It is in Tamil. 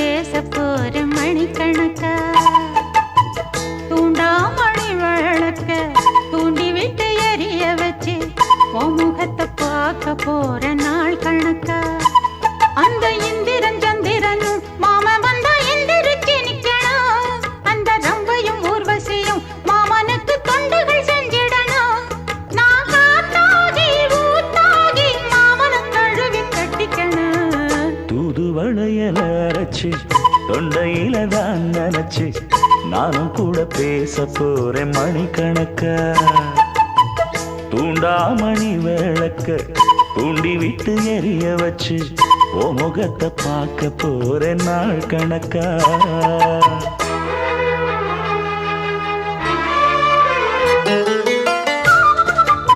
பேச போற மணிக்கணக்கா தூண்டாமணி விளக்க தூண்டி விட்டு எரிய வச்சு உன் முகத்தை பார்க்க போற நாள் கணக்கா அந்த இந்திரன் சந்திரனும் மாம வந்தா எந்திரிச்சு நிக்கணும் அந்த ரம்பையும் ஊர்வசியும் மாமனுக்கு தொண்டுகள் செஞ்சிடணும் நான் காத்தாகி ஊத்தாகி மாமனை கழுவி கட்டிக்கணும் தூதுவளையல அரைச்சு தொண்டையில தான் நினைச்சு நானும் கூட பேச போறேன் மணிக்கணக்கா தூண்டாமணி விளக்க தூண்டி விட்டு எரிய வச்சு ஓ முகத்தை பார்க்க போறேன் நாள் கணக்கா